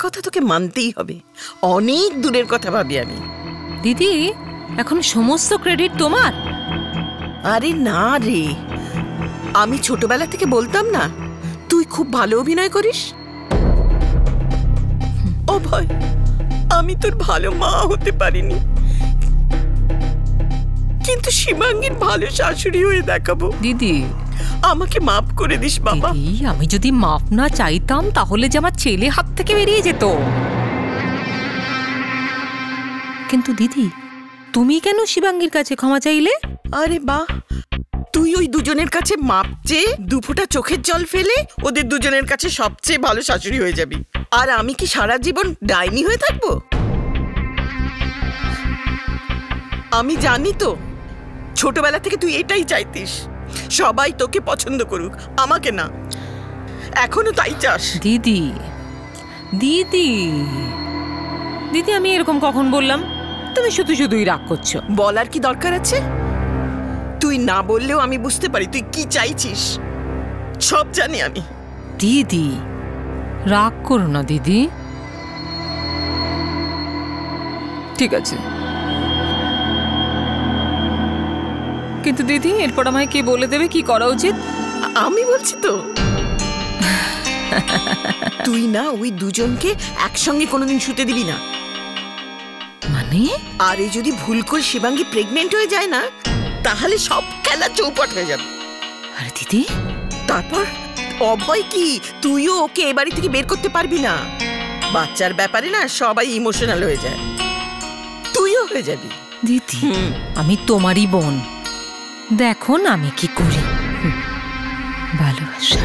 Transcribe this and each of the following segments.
কথা তোকে মানতেই হবে, অনেক দূরের কথা ভাবি আমি। দিদি, এখন সমস্ত ক্রেডিট তোমার? আরে না রে, আমি ছোটবেলা থেকে বলতাম না তুই খুব ভালো অভিনয় করিস। অভয়, আমি তোর ভালো মা হতে পারিনি, কিন্তু শিবাঙ্গীর ভালো শাশুড়ি হয়ে দেখাবো। দিদি, আমাকে মাফ করে দিস বাবা। দিদি, আমি যদি মাপ না চাইতাম তাহলে যে আমার ছেলে হাত থেকে বেরিয়ে যেত। কিন্তু দিদি, তুমি কেন শিবাঙ্গীর কাছে ক্ষমা চাইলে? আরে বাহ, তুই ওই দুজনের কাছে মাপ চেয়ে দুফোঁটা চোখের জল ফেলে ওদের দুজনের কাছে সবচেয়ে ভালো শাশুড়ি হয়ে যাবি, আর আমি কি সারা জীবন ডাইনি হয়ে থাকবো? আমি জানি তো ছোটবেলা থেকে তুই এটাই চাইতিস, সবাই তোকে পছন্দ করুক, আমাকে না। এখনো তাই চাস? দিদি, দিদি, দিদি, আমি এরকম কখন বললাম? তুমি শুধু শুধুই রাগ করছো। বলার কি দরকার আছে? তুই না বললেও আমি বুঝতে পারি তুই কি চাইছিস, সব জানি আমি। দিদি, রাগ করো না দিদি। ঠিক আছে, কিন্তু দিদি এরপর আমায় কে বলে দেবে কি করা উচিত? আমি বলছি তো। তুই না ওই দুজনকে একসঙ্গে কোনোদিন শুতে দিবি না। মানে? আর এই যদি ভুল করে শিবাঙ্গী প্রেগনেন্ট হয়ে যায় না, তাহলে সব খেলা চৌপট হয়ে যাবে। আরে দিদি, তারপর অভয় কি তুইও ওকে এ বাড়ি থেকে বের করতে পারবি না। বাচ্চার ব্যাপারে না সবাই ইমোশনাল হয়ে যায়, তুইও হয়ে যাবি। দিদি, আমি তোমারই বোন, দেখো না আমি কি করি। ভালোবাসা,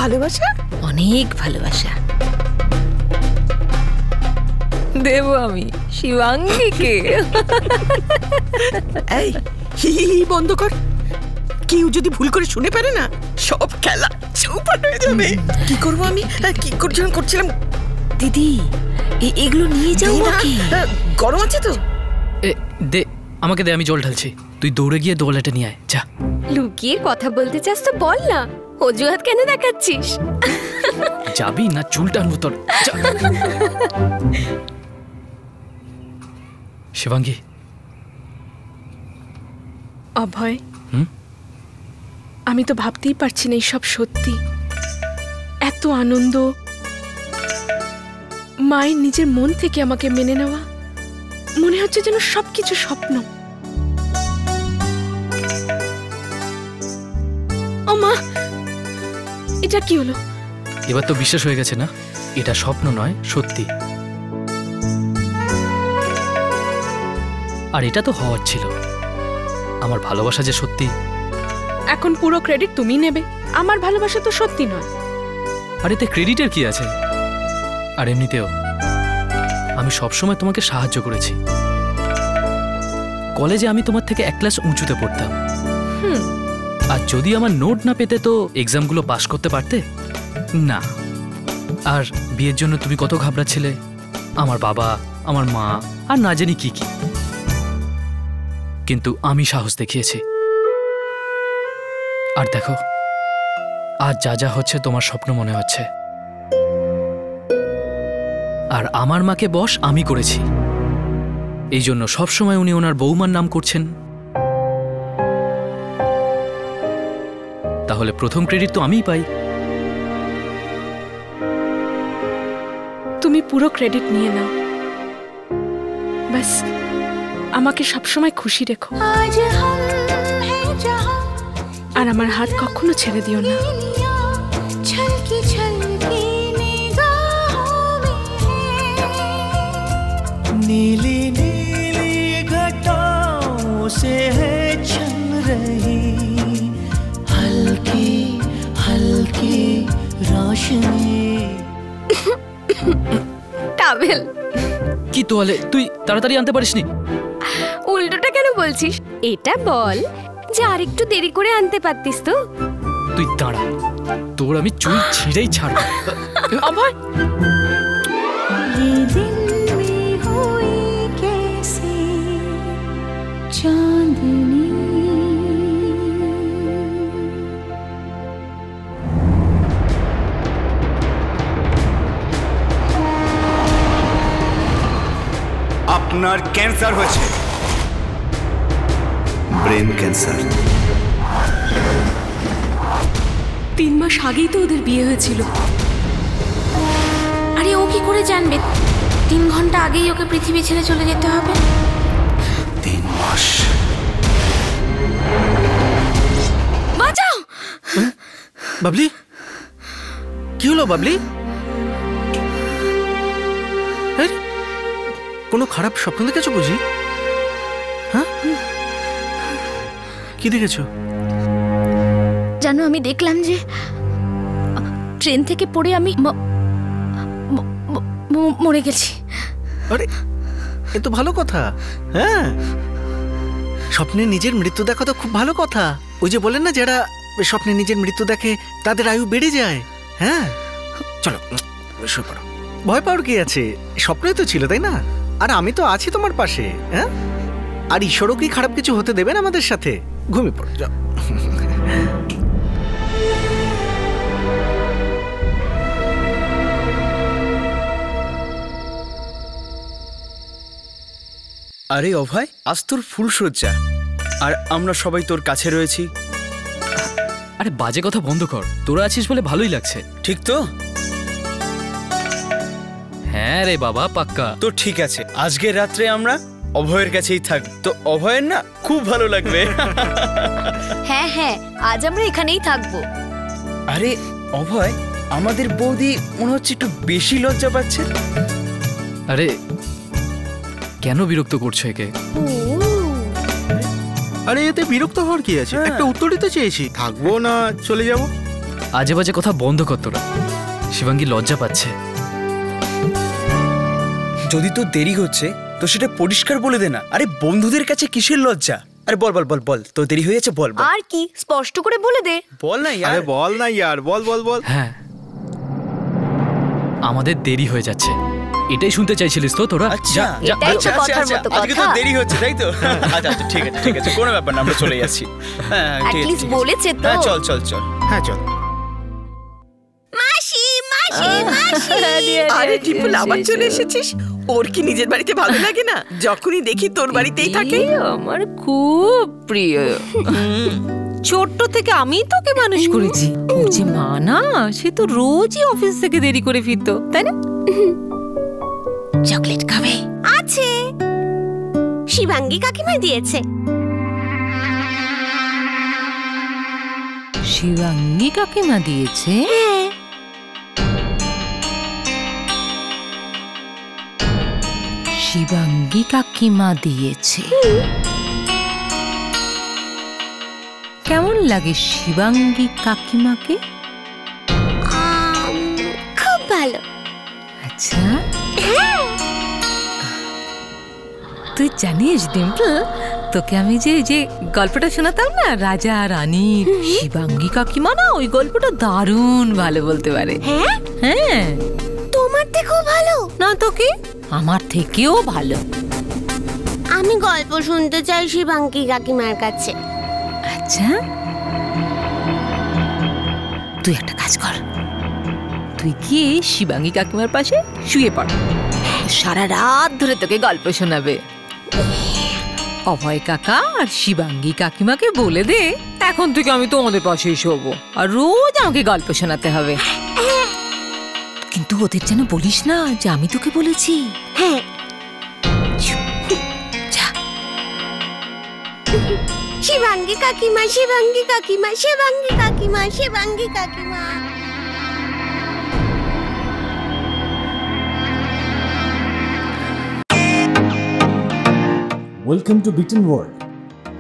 ভালোবাসা, অনেক ভালোবাসা দেব আমি শিবাঙ্গীকে। এই হি হি হি বন্ধ কর। কেউ যদি ভুল করে শুনে পারে না, সব খেলা চৌপট হয়ে যাবে। কি করবো আমি? কি করছিলাম? দিদি, এগুলো নিয়ে যাও নাকি? গরম আছে তো? দে আমাকে, দে, আমি জল ঢালছি। তুই দৌড়ে গিয়ে দোলাটা নিয়ে আয়, যা। লুকিয়ে কথা বলতে চাস তো বল না, অজুহাত কেন দেখাচ্ছিস? যাবি না চুল টানবো তোর। শিবাঙ্গী। অভয়, আমি তো ভাবতেই পারছি না এইসব সত্যি। এত আনন্দ, মায়ের নিজের মন থেকে আমাকে মেনে নেওয়া, মনে হচ্ছে যেন সবকিছু স্বপ্ন। ও মা, এটা কি হলো? এবার তো বিশ্বাস হয়ে গেছে না এটা স্বপ্ন নয়, সত্যি। আর এটা তো হওয়ার ছিল। আমার ভালোবাসা যে সত্যি। এখন পুরো ক্রেডিট তুমি নেবে, আমার ভালোবাসা তো সত্যি নয়। আর এতে ক্রেডিটের কি আছে? আর এমনিতেও আমি সবসময় তোমাকে সাহায্য করেছি। কলেজে আমি তোমার থেকে এক ক্লাস উঁচুতে পড়তাম। আর যদি আমার নোট না পেতে তো এক্সামগুলো পাশ করতে পারতে না। আর বিয়ের জন্য তুমি কত ঘাবড়াচ্ছিলে, আমার বাবা, আমার মা, আর না জানি কি কি। কিন্তু আমি সাহস দেখিয়েছি। আর দেখো, আজ যা যা হচ্ছে তোমার স্বপ্ন মনে হচ্ছে। আর আমার মাকে বশ আমি করেছি, এই জন্য সবসময় উনি ওনার বৌমার নাম করছেন। তাহলে প্রথম ক্রেডিট তো আমিই পাই। তুমি পুরো ক্রেডিট নিয়ে নাও, ব্যাস আমাকে সবসময় খুশি রেখো। আর আমার হাত কখনো ছেড়ে দিও না। नीली नीली घटाओं से है छन रही हल्की हल्की रोशनी। টাবেল। কি তোয়ালে, তুই তাড়াতাড়ি আনতে পারিসনি? উল্টোটা কেন বলছিস? এটা বল যে আরেকটু দেরি করে আনতে পারতিস তো। তুই দাঁড়া, তোর আমি চুল ছিঁড়েই ছাড়ব। অভয়, আপনার ক্যান্সার হয়েছে, ব্রেন ক্যান্সার। 3 মাস আগেই তো ওদের বিয়ে হয়েছিল। আরে ও কি করে জানবে 3 ঘন্টা আগেই ওকে পৃথিবী ছেড়ে চলে যেতে হবে? 3 মাস। বাঁচাও! বাবলি, কি হলো বাবলি? কোনো খারাপ স্বপ্ন দেখেছো বুঝি? হ্যাঁ, কি দেখেছো? জানো, আমি দেখলাম যে ট্রেন থেকে পড়ে আমি মরে গেছি। আরে এ তো ভালো কথা। হ্যাঁ, স্বপ্নে নিজের মৃত্যু দেখা তো খুব ভালো কথা। ওই যে বলেন না, যারা স্বপ্নে নিজের মৃত্যু দেখে তাদের আয়ু বেড়ে যায়। হ্যাঁ, চলো শুয়ে পড়ো। ভয় পাওয়ার কি আছে? স্বপ্নই তো ছিল, তাই না? আর আমি তো আছি তোমার পাশে। হ্যাঁ, আর ঈশ্বরও কি খারাপ কিছু হতে দেবেন আমাদের সাথে? ঘুমিয়ে পড়ো, যাও। আরে অভয়, আজ তোর ফুলসজ্জা, আর আমরা সবাই তোর কাছে রয়েছি। আরে বাজে কথা বন্ধ কর, তোরা আছিস বলে ভালোই লাগছে। ঠিক তো? হ্যাঁ রে বাবা, পাক্কা। তো ঠিক আছে, আজকের রাত্রে আমরা অভয়ের কাছেই থাক। তো অভয়ের না খুব ভালো লাগবে। হ্যাঁ হ্যাঁ, আজ আমরা এখানেই থাকবো। আরে অভয়, আমাদের বৌদি মনে হচ্ছে একটু বেশি লজ্জা পাচ্ছে। আরে কেন বিরক্ত করছো একে? আরে এতে বিরক্ত হওয়ার কি আছে? একটা উত্তর দিতে চেয়েছি, থাকবো না চলে যাব। আজে বাজে কথা বন্ধ কর তোরা। শিবাঙ্গী লজ্জা পাচ্ছে। যদি তোর দেরি হচ্ছে তো সেটা পরিষ্কার বলে দে না। আরে বন্ধুদের কাছে কিসের লজ্জা? আরে বল বল বল বল, তোর দেরি হয়ে যাচ্ছে, বল বল। আর কি, স্পষ্ট করে বলে দে। বল না ইয়ার। আরে বল না ইয়ার, বল বল বল। হ্যাঁ, আমাদের দেরি হয়ে যাচ্ছে, এটাই শুনতে চাইছিলিস তো তোরা? আচ্ছা, আজকে তো দেরি হচ্ছে তাই তো? আচ্ছা আচ্ছা, ঠিক আছে ঠিক আছে, কোনো ব্যাপার না, আমরা চলে যাচ্ছি। হ্যাঁ ঠিক আছে, বলেছে তো। হ্যাঁ চল চল চল। হ্যাঁ চল। মাসি মাসি মাসি। আরে টিপুল, আবার চলে এসেছিস? ওর কি নিজের বাড়িতে ভালো লাগে না? যখনই দেখি তোর বাড়িতেই থাকে। আমার খুব প্রিয়। ছোট্ট থেকে আমি তোকে মানুষ করেছি। ওর যে মা না, সে তো রোজই অফিস থেকে দেরি করে ফিরতো, তাই না? চকলেট খাবে? আছে, শিবাঙ্গী কাকিমা দিয়েছে। শিবাঙ্গী কাকিমা দিয়েছে? শিবাঙ্গী কাকিমা দিয়েছে। কেমন লাগে শিবাঙ্গী কাকিমাকে? খুব ভালো। আচ্ছা, তুই জানিস ডিম্পল, তোকে আমি যে গল্পটা শোনাতাম না, রাজা রানীর, শিবাঙ্গী কাকিমা না ওই গল্পটা দারুণ ভালো বলতে পারে। হ্যাঁ হ্যাঁ, তোমার থেকেও ভালো? না তো কি, আমার থেকেও ভালো। আমি গল্প শুনতে চাই শিবাঙ্গী কাকিমার কাছে। আচ্ছা, তুই একটা কাজ কর, তুই গিয়ে শিবাঙ্গী কাকিমার পাশে শুয়ে পড়, সারা রাত ধরে তোকে গল্প শোনাবে। অভয় কাকা আর শিবাঙ্গী কাকিমাকে বলে দে এখন থেকে আমি তোমাদের পাশেই শোবো, আর রোজ আমাকে গল্প শোনাতে হবে। কিন্তু ওদের যেন বলিস না যে আমি তোকে বলেছি। হ্যাঁ। শিবাঙ্গী কাকিমা, শিবাঙ্গী কাকিমা, শিবাঙ্গী কাকিমা, শিবাঙ্গী কাকিমা। Welcome to Bitten World.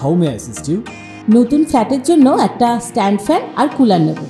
How may I assist you? নতুন ফ্ল্যাটের জন্য একটা স্ট্যান্ড ফ্যান আর কুলার নেব।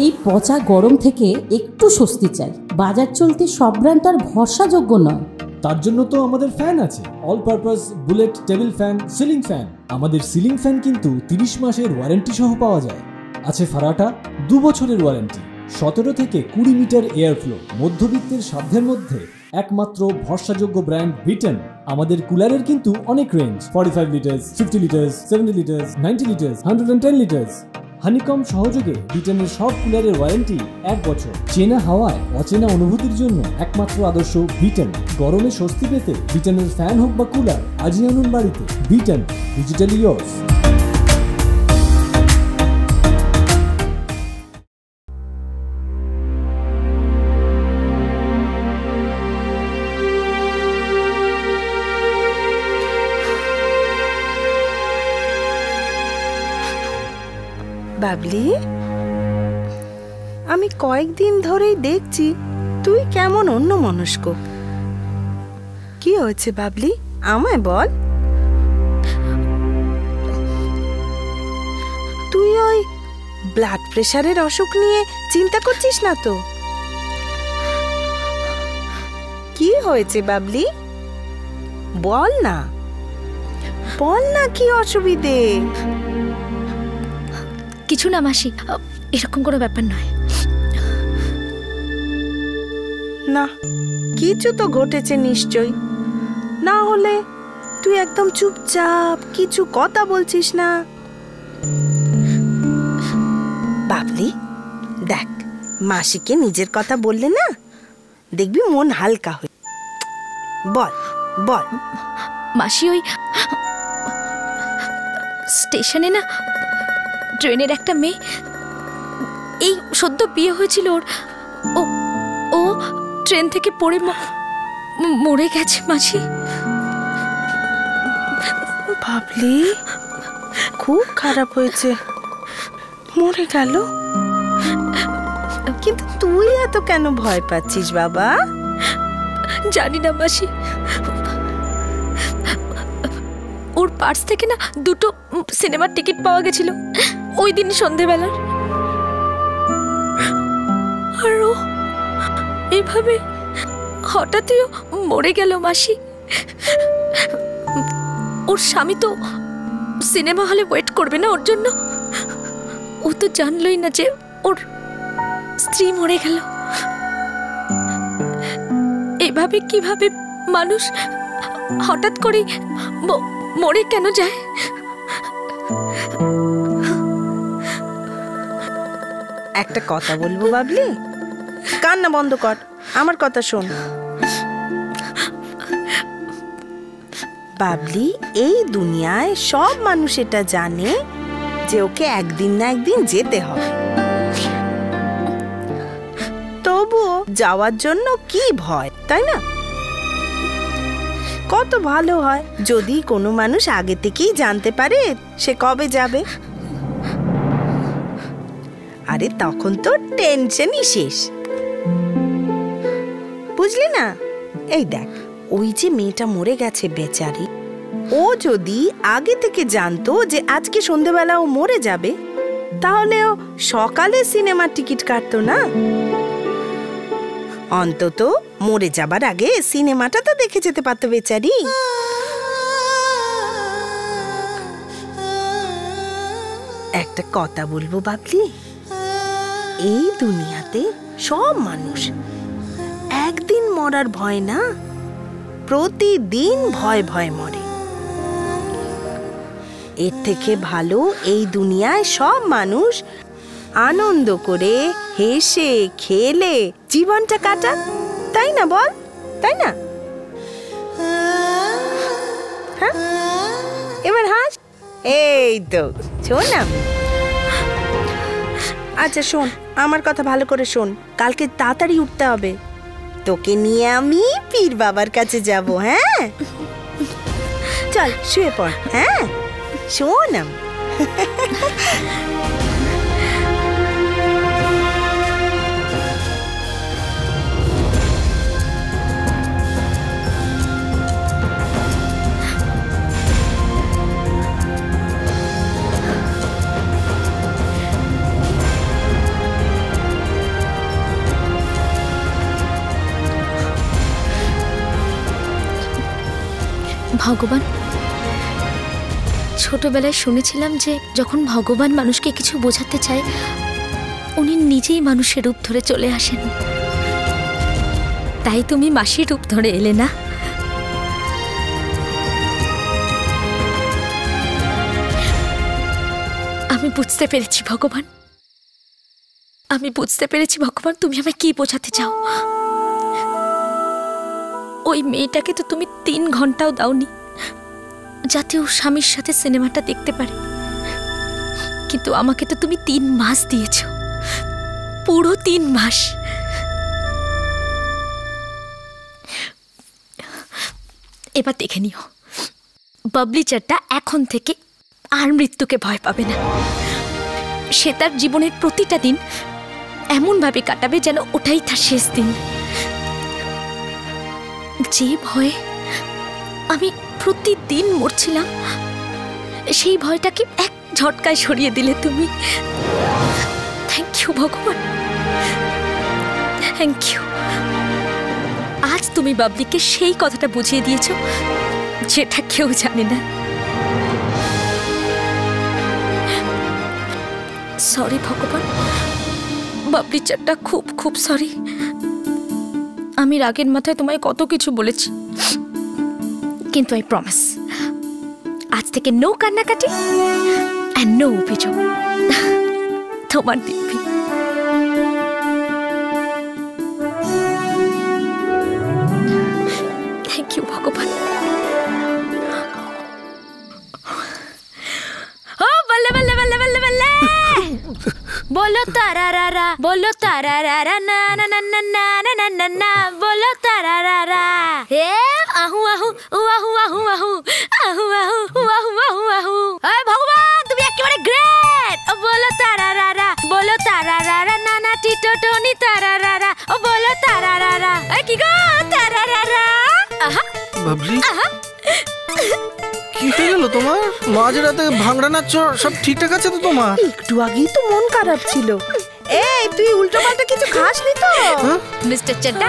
এই পচা গরম থেকে একটু স্বস্তি চাই। বাজার চলতে সব ব্র্যান্ড আর ভরসাযোগ্য নয়। তার জন্য তো আমাদের ফ্যান আছে, all purpose bullet table fan, ceiling fan. আমাদের সিলিং ফ্যান কিন্তু 30 মাসের ওয়ারেন্টি সহ পাওয়া যায়। আছে ফারাটা 2 বছরের ওয়ারেন্টি, 17 থেকে 20 মিটার এয়ার ফ্লো, মধ্যবিত্তের সাধ্যের মধ্যে একমাত্র ভরসাযোগ্য ব্র্যান্ড বিটেন। আমাদের কুলারের কিন্তু অনেক range, 45 litres, 50 litres, 70 litres, 90 litres, 110 litres. Honeycomb সহযোগে বিটনের সব কুলারের ওয়ারেন্টি 1 বছর। চেনা হাওয়ায় অচেনা অনুভূতির জন্য একমাত্র আদর্শ বিটন। গরমে স্বস্তি পেতে বিটনের ফ্যান হোক বা কুলার আজই আনুন বাড়িতে। Vuitton, digitally yours. বাবলি, আমি কয়েকদিন ধরেই দেখছি তুই কেমন অন্যমনস্ক। কি হয়েছে বাবলি, আমায় বল। তুই ওই ব্লাড প্রেশারের অসুখ নিয়ে চিন্তা করছিস না তো? কি হয়েছে বাবলি, বল না, বল না কি অসুবিধে? কিছু না মাসি, এরকম কোনো ব্যাপার নয়। না, কিছু তো ঘটেছে নিশ্চয়, না হলে তুই একদম চুপচাপ কিছু কথা বলছিস না। বাবলি দেখ, মাসিকে নিজের কথা বললে না দেখবি মন হালকা হয়ে। বল বল। মাসি, ওই স্টেশনে না ট্রেনের একটা মেয়ে, এই সদ্য বিয়ে হয়েছিল ওর, ও ট্রেন থেকে পড়ে মরে গেছে মাসি। বাবলি, খুব খারাপ হয়েছে, মরে গেল। কিন্তু তুই এত কেন ভয় পাচ্ছিস বাবা? জানি না মাসি, ওর পার্স থেকে না 2টো সিনেমার টিকিট পাওয়া গেছিল ওই দিন সন্ধেবেলার, আর ও এভাবে হঠাৎই মরে গেল মাসি। ওর স্বামী তো সিনেমা হলে ওয়েট করবে না ওর জন্য, ও তো জানলই না যে ওর স্ত্রী মরে গেল। এভাবে কিভাবে মানুষ হঠাৎ করে মরে কেন যায়? একটা কথা বলবো বাবলি, কান্না বন্ধ কর, আমার কথা শোন। বাবলি, এই দুনিয়ায় সব মানুষ এটা জানে যে ওকে একদিন না একদিন যেতে হবে, তবুও যাওয়ার জন্য কি ভয়, তাই না? কত ভালো হয় যদি কোনো মানুষ আগে থেকেই জানতে পারে সে কবে যাবে। আরে তখন তো টেনশনই শেষ, বুঝলি না? এই দেখ, ওই যে মেয়েটা মরে গেছে বেচারি, ও যদি আগে থেকে জানতো যে আজকে সন্ধ্যেবেলা ও মরে যাবে, তাহলে ও সকালে সিনেমার টিকিট কাটতো না। অন্তত মরে যাবার আগে সিনেমাটা তো দেখে যেতে পারতো বেচারি। একটা কথা বলবো বাবলি, এই দুনিয়াতে সব মানুষ একদিন মরার ভয় না, প্রতিদিন ভয় ভয় মরে। এর থেকে ভালো এই দুনিয়ায় সব মানুষ আনন্দ করে হেসে খেলে জীবনটা কাটাক, তাই না বল? তাই না? হ্যাঁ, এবার হাস। এই তো শোন, আচ্ছা শোন, আমার কথা ভালো করে শোন। কালকে তাড়াতাড়ি উঠতে হবে, তোকে নিয়ে আমি পীর বাবার কাছে যাব। হ্যাঁ, চল শুয়ে পড়। হ্যাঁ শোন, ভগবান, ছোটবেলায় শুনেছিলাম যে যখন ভগবান মানুষকে কিছু বোঝাতে চায় উনি নিজেই মানুষের রূপ ধরে চলে আসেন। তাই তুমি মাসির রূপ ধরে এলে না? আমি বুঝতে পেরেছি ভগবান, আমি বুঝতে পেরেছি ভগবান, তুমি আমায় কি বোঝাতে চাও। ওই মেয়েটাকে তো তুমি 3 ঘন্টাও দাওনি যাতে ও স্বামীর সাথে সিনেমাটা দেখতে পারে, কিন্তু আমাকে তো তুমি 3 মাস দিয়েছ, পুরো 3 মাস। এবার দেখে নিও, বাবলি চাড্ডা এখন থেকে আর মৃত্যুকে ভয় পাবে না। সে তার জীবনের প্রতিটা দিন এমনভাবে কাটাবে যেন ওটাই তার শেষ দিন। যে ভয়ে আমি প্রতিদিন মরছিলাম, সেই ভয়টাকে এক ঝটকায় সরিয়ে দিলে তুমি। থ্যাংক ইউ ভগবান, থ্যাংক ইউ। আজ তুমি বাবলিকে সেই কথাটা বুঝিয়ে দিয়েছো যেটা কেউ জানে না। সরি ভগবান, বাবলি চাড্ডা, খুব খুব সরি। আমি রাগের মাথায় তোমায় কত কিছু বলেছি, কিন্তু আই প্রমিস আজ থেকে নো কান্নাকাটি এন্ড নো অভিযোগ। তোমার দিব্যি। থ্যাংক ইউ ভগবান। ও বল্লে বল্লে বল্লে বল্লে বল্লে, बोलो तारारारा, बोलो तारारारा, ना ना ना ना ना ना ना ना ना, बोलो तारारारा। हे आहू आहू आहू आहू आहू आहू आहू आहू आहू आहू। अरे भगवान, তুমি একেবারে গ্রেট। ও বলো তারারারা, বলো তারারারা, না না টিটো টনি তারারারা, ও বলো তারারারা। এই কি গো তারারারা? আহা বাবলি, কি হয়ে গেল তোমার? মাঝরাতে ভাঙড়া নাচছ, সব ঠিকঠাক আছে তো তোমার? একটু আগেই তো মন খারাপ ছিল। এই তুই উল্টো পাল্টা কিছু খাসনি তো? মিস্টার চাড্ডা,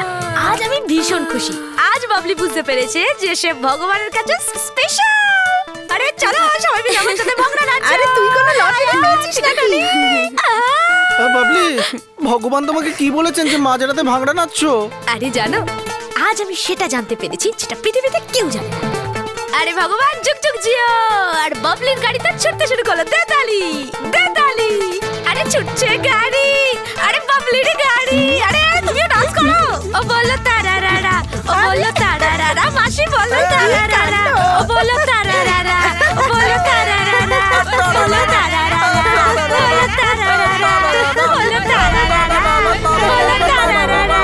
আজ আমি ভীষণ খুশি। আজ বাবলি বুঝতে পেরেছে যে সে ভগবানের কাছে স্পেশাল। আরে চলো সবাই মিলে আমার সাথে ভাঙড়া নাচো। আরে তুই কোনো লটারি পেয়েছিস নাকি? বাবলি, ভগবান তোমাকে কি বলেছেন যে মাঝরাতে ভাঙড়া নাচছ? আরে জানো, আজ আমি সেটা জানতে পেরেছি যেটা পৃথিবীতে কেউ জানে না। আরে ভগবান যুগ যুগ জিও। আর বাবলির গাড়িটা ছুটতে শুরু করলো। দে তালি, দে তালি। আরে ছুটছে গাড়ি, আরে বাবলির গাড়ি। আরে তুমিও ডান্স করো। ও বলো তারারারা, ও বলো তারারারা, মাসি বলো তারারারা, ও বলো তারারারা, ও বলো তারারারা, বলো তারারারা, বলো তারারারা, বলো তারারারা, বলো তারারারা।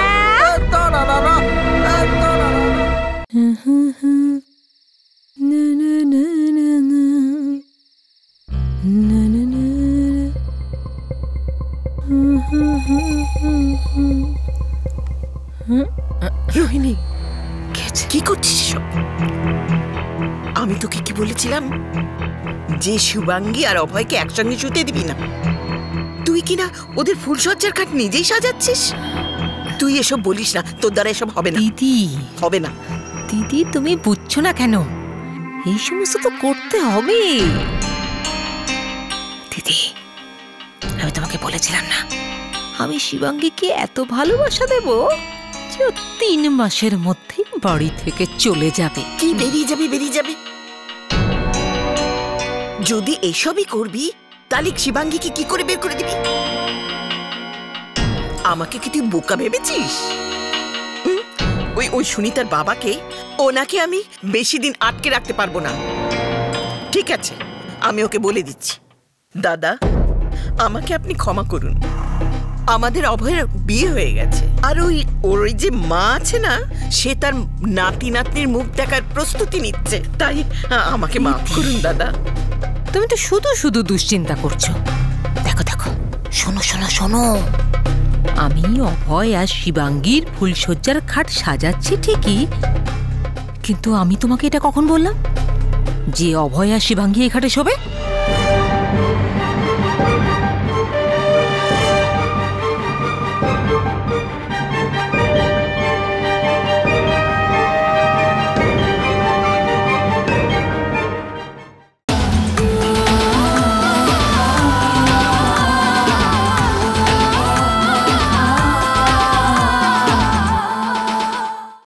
রোহিণী, কি করছিস সব? আমি তোকে কি বলেছিলাম যে শুভাঙ্গী আর অভয়কে একসঙ্গে শুতে দিবি না? তুই কিনা ওদের ফুলসজ্জার খাট নিজেই সাজাচ্ছিস। তুই এসব বলিস না, তোর দ্বারা এসব হবে না। দিদি, হবে না। দিদি তুমি বুঝছো না কেন? এই সমস্ত তো করতে হবে। দিদি, আমি তোমাকে বলেছিলাম না আমি শিবাঙ্গীকে এত ভালোবাসা দেব যে 3 মাসের মধ্যে বাড়ি থেকে চলে যাবে। কি বেরিয়ে যাবি? বেরিয়ে যাবে? যদি এসবই করবি তাহলে শিবাঙ্গীকে কি করে বের করে দিবি? আমাকে কি তুই বোকা ভেবেছিস? ওই সুনিতার বাবাকে, ওনাকে আমি বেশি দিন আটকে রাখতে পারবো না। ঠিক আছে, আমি ওকে বলে দিচ্ছি, দাদা আমাকে আপনি ক্ষমা করুন। আমাদের অভয়ের বিয়ে হয়ে গেছে, আর ওর যে মা আছে না, সে তার নাতি নাতনির মুখ দেখার প্রস্তুতি নিচ্ছে। তাই আমাকে মাফ করুন দাদা। তুমি তো শুধু শুধু দুশ্চিন্তা করছো। দেখো দেখো, শোনো শোনো শোনো, আমি অভয় আর শিবাঙ্গীর ফুলসজ্জার খাট সাজাচ্ছি ঠিকই, কিন্তু আমি তোমাকে এটা কখন বললাম যে অভয় আর শিবাঙ্গী এই খাটে শোবে?